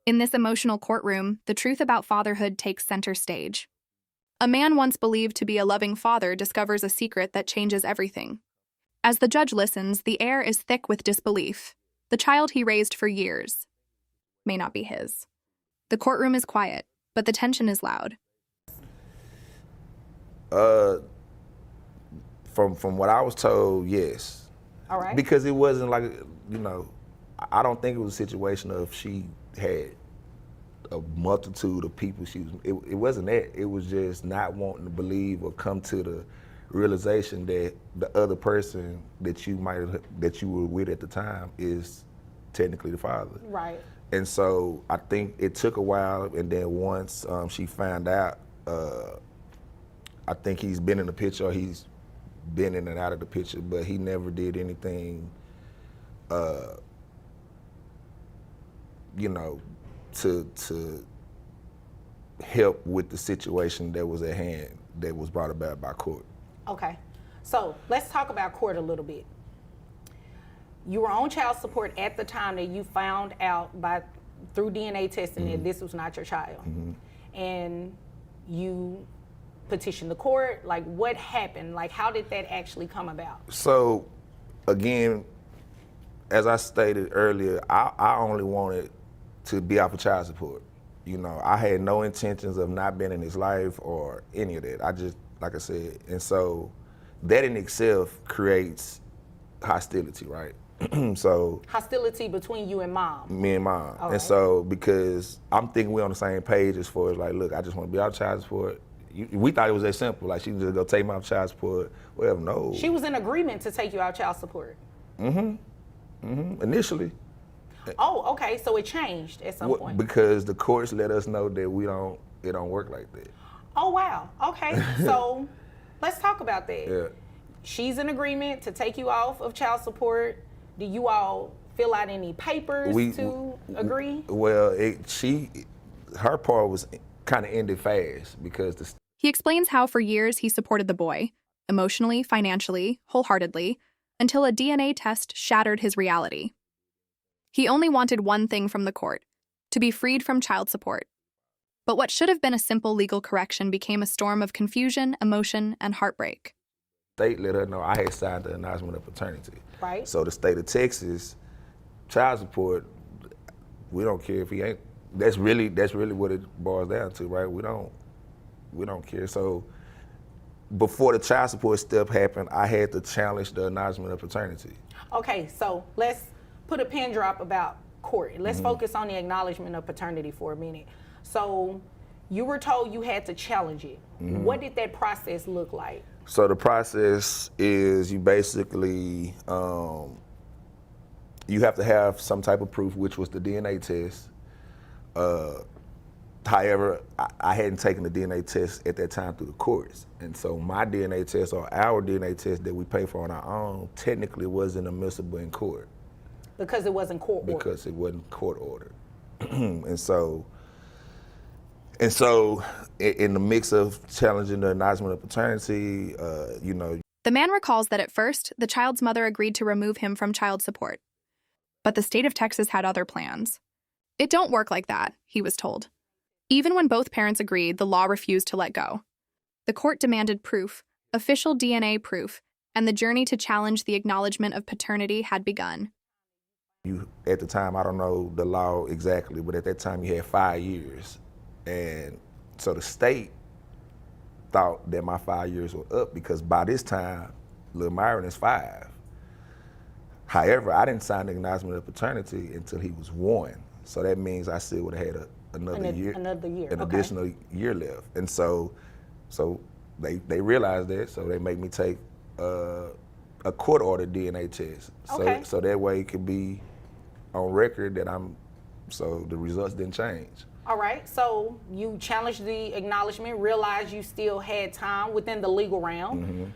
In this emotional courtroom, the truth about fatherhood takes center stage. A man once believed to be a loving father discovers a secret that changes everything. As the judge listens, the air is thick with disbelief. The child he raised for years may not be his. The courtroom is quiet, but the tension is loud. From what I was told, yes. All right. Because it wasn't like, I don't think it was a situation of she had a multitude of people it wasn't that. It was just not wanting to believe or come to the realization that the other person that you were with at the time is technically the father. Right. And so I think it took a while, and then once she found out, I think he's been in the picture, or he's been in and out of the picture, but he never did anything, to help with the situation that was at hand, that was brought about by court. Okay. So let's talk about court a little bit. You were on child support at the time that you found out through DNA testing that this was not your child. And you petitioned the court. Like, what happened? Like, how did that actually come about? So, again, as I stated earlier, I only wanted to be off of child support. I had no intentions of not being in his life or any of that. I just, like I said, and so that in itself creates hostility, right? So hostility between you and mom. Me and mom. All and right. so because I'm thinking we're on the same page as far as like, look, I just want to be off child support. We thought it was that simple. Like, she can just go take me off child support, whatever. No. She was in agreement to take you out child support. Initially. Oh, okay. So it changed at some point. Because the courts let us know that it don't work like that. Oh, wow. Okay. So let's talk about that. Yeah. She's in agreement to take you off of child support. Do you all fill out any papers to agree? Well, her part was kind of ended fast because He explains how for years he supported the boy, emotionally, financially, wholeheartedly, until a DNA test shattered his reality. He only wanted one thing from the court: to be freed from child support. But what should have been a simple legal correction became a storm of confusion, emotion, and heartbreak. State let her know I had signed the announcement of paternity. Right. So the state of Texas, child support, we don't care if he ain't. That's really what it boils down to, right? We don't care. So before the child support step happened, I had to challenge the announcement of paternity. Okay, so let's put a pin drop about court. Let's focus on the acknowledgement of paternity for a minute. So you were told you had to challenge it. What did that process look like? So the process is you basically, you have to have some type of proof, which was the DNA test. However, I hadn't taken the DNA test at that time through the courts. And so my DNA test, or our DNA test that we pay for on our own, technically wasn't admissible in court. Because it wasn't court ordered. Because it wasn't court ordered. And so in the mix of challenging the announcement of paternity, The man recalls that at first, the child's mother agreed to remove him from child support. But the state of Texas had other plans. It don't work like that, he was told. Even when both parents agreed, the law refused to let go. The court demanded proof, official DNA proof, and the journey to challenge the acknowledgement of paternity had begun. At the time, I don't know the law exactly, but at that time you had 5 years. And so the state thought that my 5 years were up because by this time, Lil Myron is 5. However, I didn't sign the acknowledgement of paternity until he was 1. So that means I still would have had another year, an additional year left. And so they realized that, so they made me take a court-ordered DNA test. So that way it could be on record that so the results didn't change. All right, so you challenged the acknowledgement, realized you still had time within the legal realm.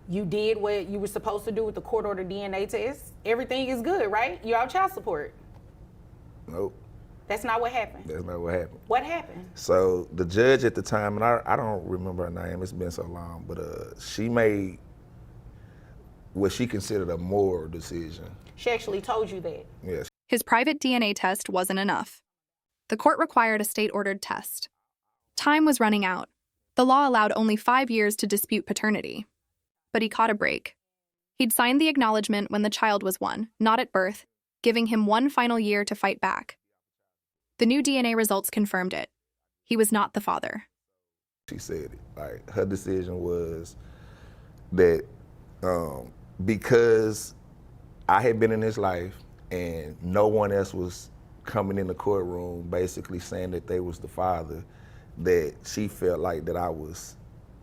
You did what you were supposed to do with the court-ordered DNA test. Everything is good, right? You're out child support. Nope. That's not what happened? That's not what happened. What happened? So the judge at the time, and I don't remember her name, it's been so long, but she made what she considered a moral decision. She actually told you that? Yes. His private DNA test wasn't enough. The court required a state-ordered test. Time was running out. The law allowed only 5 years to dispute paternity. But he caught a break. He'd signed the acknowledgement when the child was 1, not at birth, giving him 1 final year to fight back. The new DNA results confirmed it. He was not the father. She said it. Like, her decision was that because I had been in his life and no one else was coming in the courtroom basically saying that they was the father, that she felt like that I was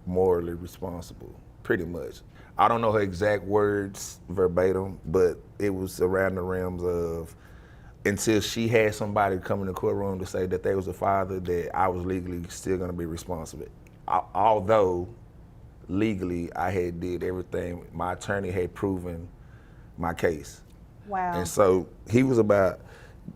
morally responsible, pretty much. I don't know her exact words verbatim, but it was around the realms of until she had somebody come in the courtroom to say that they was the father, that I was legally still gonna be responsible. Although legally I had did everything, my attorney had proven my case. Wow. And so he was about,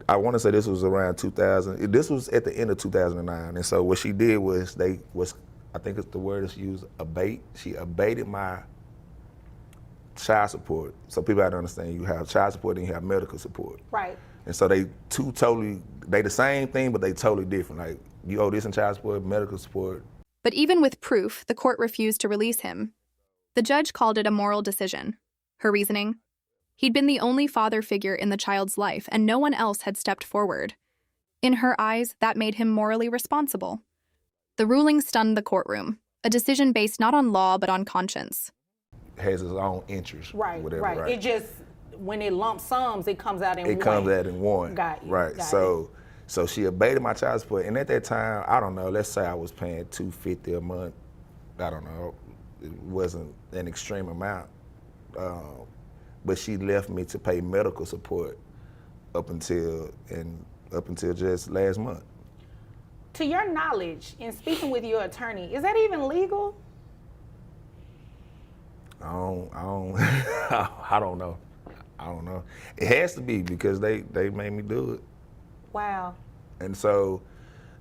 I wanna say this was around 2000, this was at the end of 2009. And so what she did was I think it's the word that's used, abate. She abated my child support. So people have to understand, you have child support and you have medical support. Right. And so they the same thing, but they totally different. Like, you owe this in child support, medical support. But even with proof, the court refused to release him. The judge called it a moral decision. Her reasoning? He'd been the only father figure in the child's life, and no one else had stepped forward. In her eyes, that made him morally responsible. The ruling stunned the courtroom, a decision based not on law but on conscience. Has his own interest, Right, whatever, right. It just, when it lump sums, it comes out in one. It comes out in one. Got you. Right. Got So she abated my child support, and at that time, I don't know, let's say I was paying $250 a month. I don't know. It wasn't an extreme amount. But she left me to pay medical support up until just last month. To your knowledge, in speaking with your attorney, is that even legal? I don't know. I don't know. It has to be because they made me do it. Wow. And so,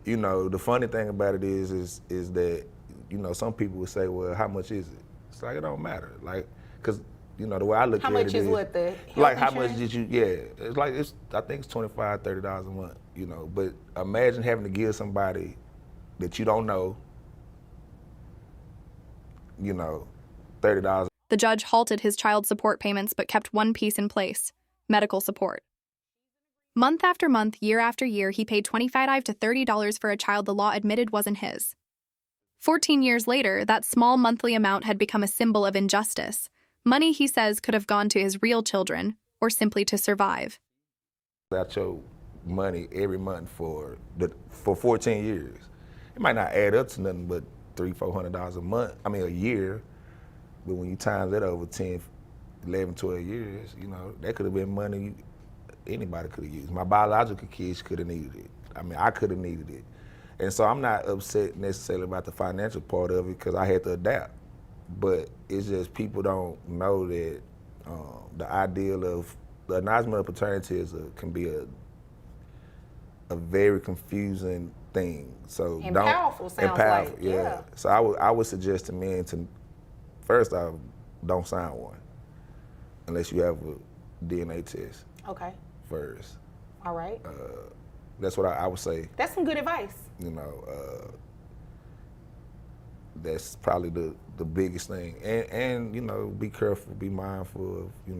you know, the funny thing about it is that, you know, some people would say, well, how much is it? It's like, it don't matter. Like, because, you know, the way I look How at much it is what, the health like, how insurance? much did you, yeah. It's like, I think it's $25, $30 a month, you know. But imagine having to give somebody that you don't know, you know, $30. The judge halted his child support payments but kept one piece in place: medical support. Month after month, year after year, he paid $25 to $30 for a child the law admitted wasn't his. 14 years later, that small monthly amount had become a symbol of injustice. Money, he says, could have gone to his real children or simply to survive. Out your money every month for 14 years. It might not add up to nothing but $300-400 a year. But when you times that over 10, 11, 12 years, you know, that could have been money anybody could have used. My biological kids could have needed it. I mean, I could have needed it. And so I'm not upset necessarily about the financial part of it because I had to adapt. But it's just people don't know that the ideal of the acknowledgement of paternity can be a very confusing thing. So And powerful, sounds like. Yeah. So I would suggest to men to first off, don't sign one unless you have a DNA test. Okay. First. All right. That's what I would say. That's some good advice. You know, that's probably the biggest thing. And you know, be careful, be mindful of, you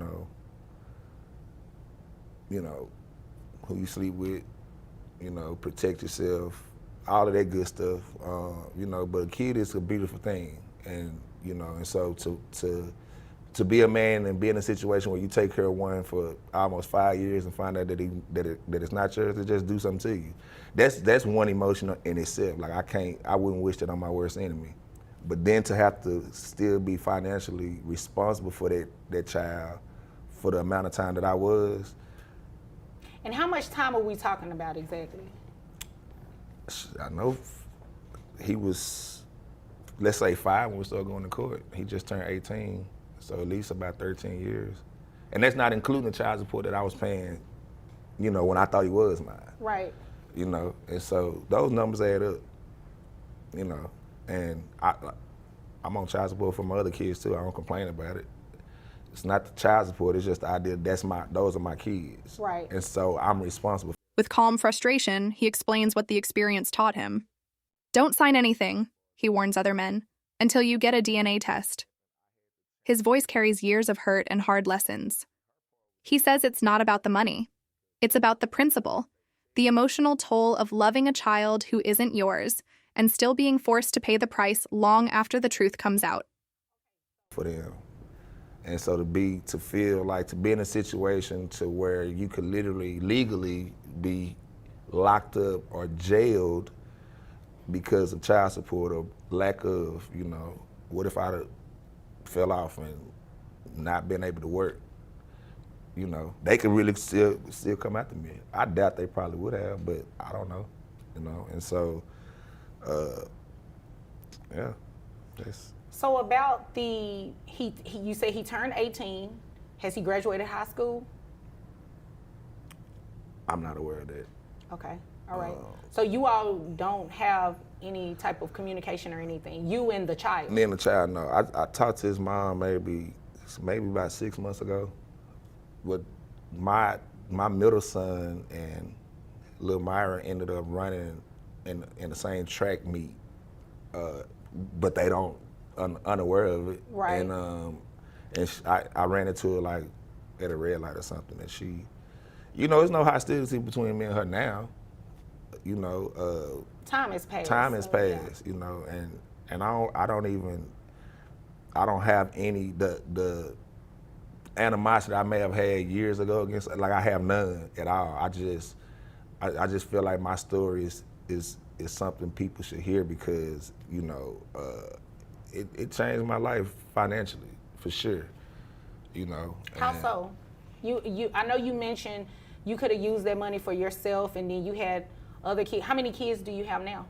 know, who you sleep with, you know, protect yourself, all of that good stuff. You know, but a kid is a beautiful thing. And, you know, and so to be a man and be in a situation where you take care of one for almost 5 years and find out that it's not yours, to just do something to you. That's one emotion in itself. Like, I wouldn't wish that on my worst enemy. But then to have to still be financially responsible for that child for the amount of time that I was. And how much time are we talking about exactly? I know he was, let's say 5 when we started going to court. He just turned 18. So at least about 13 years. And that's not including the child support that I was paying, you know, when I thought he was mine. Right. You know, and so those numbers add up, you know. And I'm on child support for my other kids too. I don't complain about it. It's not the child support, it's just the idea those are my kids. Right. And so I'm responsible. With calm frustration, he explains what the experience taught him. Don't sign anything, he warns other men, until you get a DNA test. His voice carries years of hurt and hard lessons. He says it's not about the money. It's about the principle, the emotional toll of loving a child who isn't yours and still being forced to pay the price long after the truth comes out. For them. And so to be in a situation to where you could literally, legally be locked up or jailed because of child support or lack of, what if I fell off and not been able to work? They could really still come after me. I doubt they probably would have, but I don't know, and so, yeah, that's. So about you say he turned 18. Has he graduated high school? I'm not aware of that. Okay, all right. So you all don't have any type of communication or anything, you and the child? Me and the child, no. I talked to his mom maybe about 6 months ago. But my middle son and little Myra ended up running in the same track meet, but they don't unaware of it. Right. And I ran into her like at a red light or something, and she, there's no hostility between me and her now. Time has passed. Time has yeah. passed, and I don't have any the animosity I may have had years ago against, like I have none at all. I just feel like my story is something people should hear because it changed my life financially for sure. How so? I know you mentioned you could have used that money for yourself, and then you had other kids. How many kids do you have now?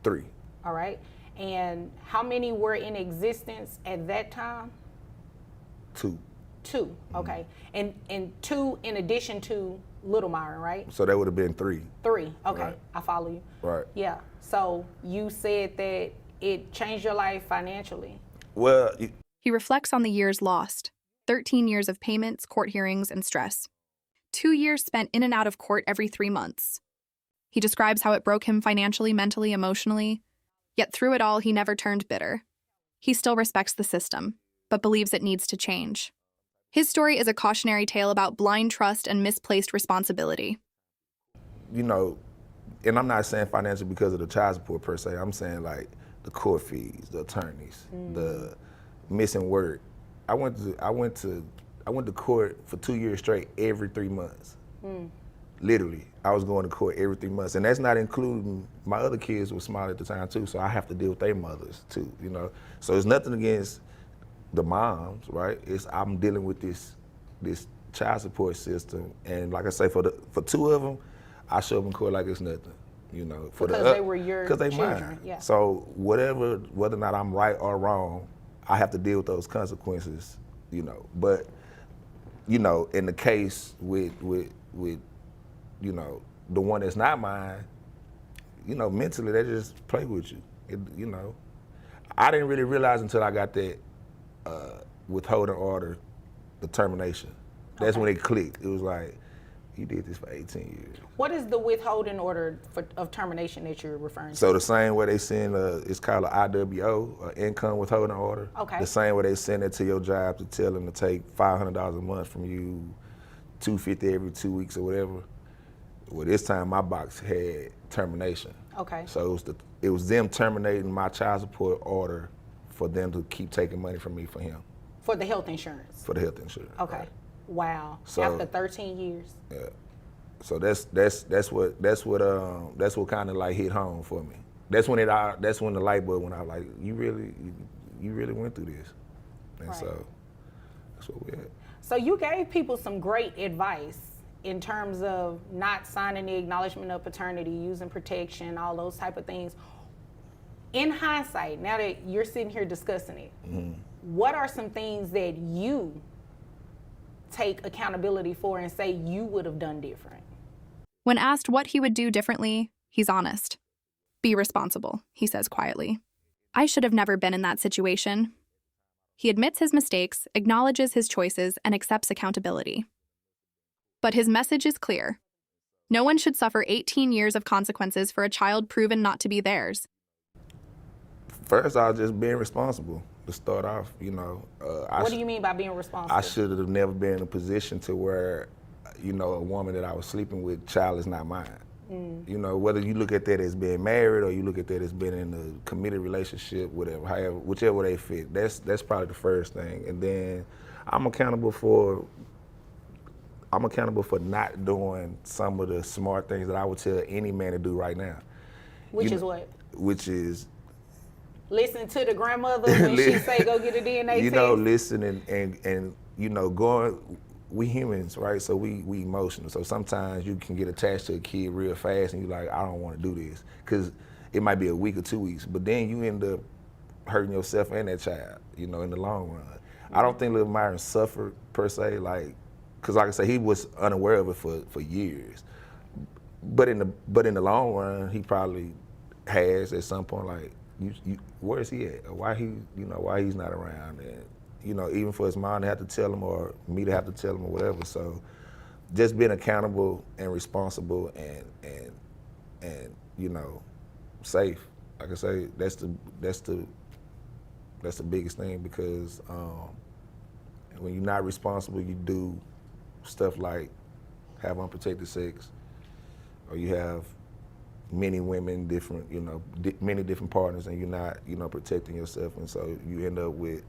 3. All right. And how many were in existence at that time? 2. 2, okay. And 2 in addition to Little Myron, right? So that would have been 3. 3, okay, Right. I follow you. Right. Yeah, so you said that it changed your life financially. Well, He reflects on the years lost, 13 years of payments, court hearings, and stress. 2 years spent in and out of court every 3 months. He describes how it broke him financially, mentally, emotionally. Yet through it all, he never turned bitter. He still respects the system, but believes it needs to change. His story is a cautionary tale about blind trust and misplaced responsibility. and I'm not saying financial because of the child support per se. I'm saying like the court fees, the attorneys, the missing work. I went to court for 2 years straight every 3 months. Literally, I was going to court every 3 months, and that's not including my other kids were small at the time too, so I have to deal with their mothers too. So it's nothing against the moms, right? I'm dealing with this child support system, and like I say, for 2 of them, I show up in court like it's nothing. Because they were your because they children, mine. yeah. So whether or not I'm right or wrong, I have to deal with those consequences. But in the case with the one that's not mine, mentally they just play with you. I didn't really realize until I got that withholding order, the termination. That's when it clicked. It was like, you did this for 18 years. What is the withholding order of termination that you're referring to? So the same way they send, it's called an IWO, an income withholding order. Okay. The same way they send it to your job to tell them to take $500 a month from you, $250 every 2 weeks or whatever. Well, this time my box had termination. Okay. So it was them terminating my child support order for them to keep taking money from me for him. For the health insurance? For the health insurance. Okay. Right. Wow. So, after 13 years? Yeah. So that's what kind of like hit home for me. That's when the light bulb went out. Like, you really went through this, and Right. so that's what we had. So you gave people some great advice in terms of not signing the acknowledgement of paternity, using protection, all those type of things. In hindsight, now that you're sitting here discussing it, what are some things that you take accountability for and say you would have done different? When asked what he would do differently, he's honest. Be responsible, he says quietly. I should have never been in that situation. He admits his mistakes, acknowledges his choices, and accepts accountability. But his message is clear. No one should suffer 18 years of consequences for a child proven not to be theirs. First, I was just being responsible to start off. What do you mean by being responsible? I should have never been in a position to where, a woman that I was sleeping with, child is not mine. Whether you look at that as being married or you look at that as being in a committed relationship, whichever way they fit. That's probably the first thing. And then I'm accountable for not doing some of the smart things that I would tell any man to do right now. Which is what? Which is listen to the grandmother when she say go get a DNA test. Listen and going. We humans, right? So we emotional. So sometimes you can get attached to a kid real fast, and you're like, I don't want to do this, because it might be a week or 2 weeks, but then you end up hurting yourself and that child, in the long run. I don't think Lil Myron suffered per se, because like I say, he was unaware of it for years. But in the long run, he probably has at some point, like, where is he at? Or why he's not around? And even for his mom to have to tell him, or me to have to tell him, or whatever. So just being accountable and responsible and safe. Like I say, that's the biggest thing, because when you're not responsible, you do stuff like have unprotected sex, or you have many women, many different partners, and you're not, protecting yourself, and so you end up with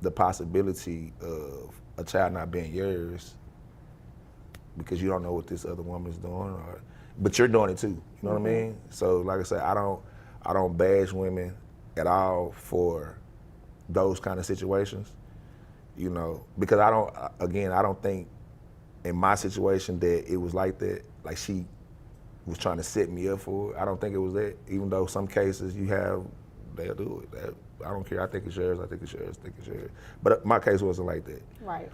the possibility of a child not being yours because you don't know what this other woman is doing, but you're doing it too. You know what I mean? So like I said, I don't bash women at all for those kind of situations, because I don't think in my situation that it was like that, like she was trying to set me up for it. I don't think it was that, even though some cases they'll do it. I don't care. I think it's yours. I think it's yours. I think it's yours. But my case wasn't like that. Right.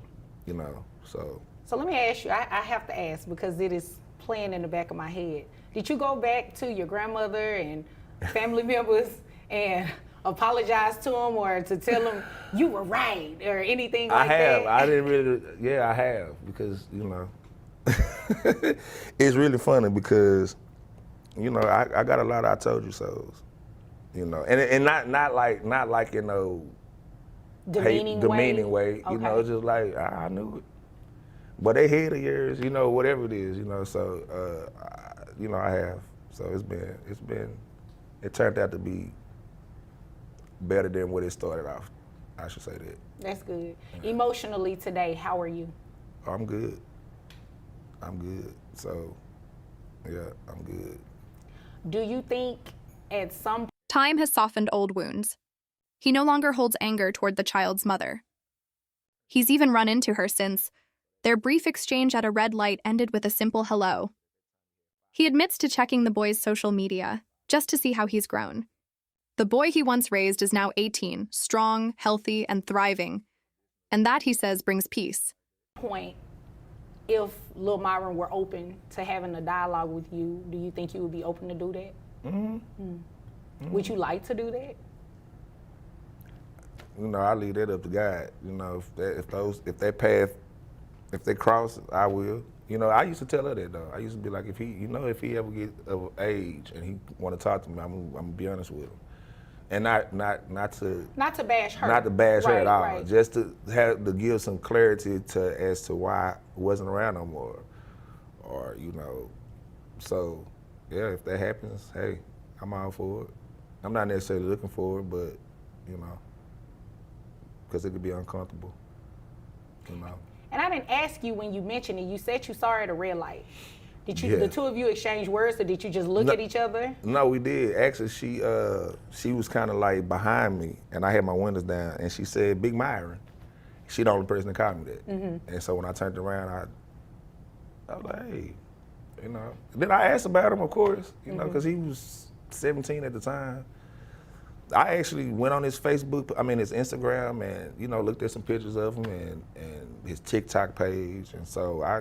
So. So let me ask you. I have to ask, because it is playing in the back of my head. Did you go back to your grandmother and family members and apologize to them, or to tell them you were right, or anything like that? I have. I didn't really. Yeah, I have, because it's really funny because I got a lot of I told you so's. And not like demeaning way. Okay. It's just like I knew it, but they head of yours, whatever it is, So I have. So it turned out to be better than what it started off. I should say that. That's good. Yeah. Emotionally today, how are you? I'm good. So, yeah, I'm good. Do you think at some time has softened old wounds? He no longer holds anger toward the child's mother. He's even run into her since their brief exchange at a red light ended with a simple hello. He admits to checking the boy's social media just to see how he's grown. The boy he once raised is now 18, strong, healthy, and thriving. And that, he says, brings peace. Point, if Lil Myron were open to having a dialogue with you, do you think you would be open to do that? Mm-hmm. Mm-hmm. Would you like to do that? I leave that up to God. If they cross, I will. I used to tell her that though. I used to be like, if he ever get of age and he want to talk to me, I'm gonna be honest with him, and not to bash her. Not to bash her at all. Right. Just to give some clarity as to why I wasn't around no more, or So yeah, if that happens, hey, I'm all for it. I'm not necessarily looking for it, but because it could be uncomfortable. And I didn't ask you when you mentioned it. You said you saw her at a red light. Did you, yeah. The two of you exchange words, or did you just look at each other? No, we did. Actually, she was kind of like behind me, and I had my windows down, and she said, "Big Myron." She the only person that called me that. Mm-hmm. And so when I turned around, I was like, hey, Then I asked about him, of course, because he was 17 at the time. I actually went on his his Instagram, and looked at some pictures of him and his TikTok page, and so I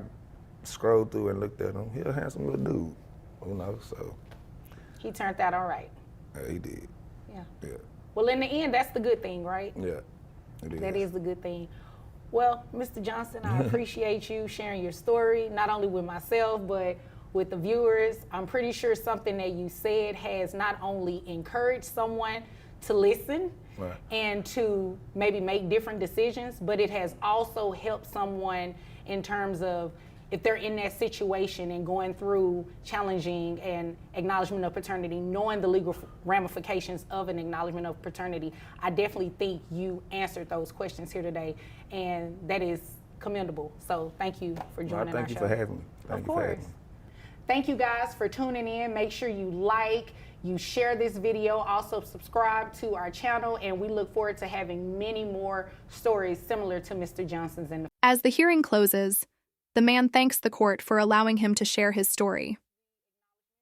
scrolled through and looked at him. He's a handsome little dude, so. He turned out all right. Yeah, he did. Yeah. Yeah. Well, in the end, that's the good thing, right? Yeah, it is. That is the good thing. Well, Mr. Johnson, I appreciate you sharing your story, not only with myself, but with the viewers. I'm pretty sure something that you said has not only encouraged someone to listen Right. and to maybe make different decisions, but it has also helped someone in terms of if they're in that situation and going through challenging an acknowledgement of paternity, knowing the legal ramifications of an acknowledgement of paternity. I definitely think you answered those questions here today, and that is commendable. So thank you for joining our show. Thank you for having me. Of course. Thank you guys for tuning in. Make sure you like, you share this video, also subscribe to our channel, and we look forward to having many more stories similar to Mr. Johnson's. As the hearing closes, the man thanks the court for allowing him to share his story.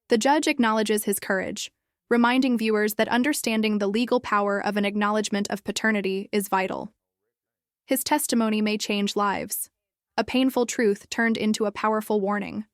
The judge acknowledges his courage, reminding viewers that understanding the legal power of an acknowledgement of paternity is vital. His testimony may change lives, a painful truth turned into a powerful warning.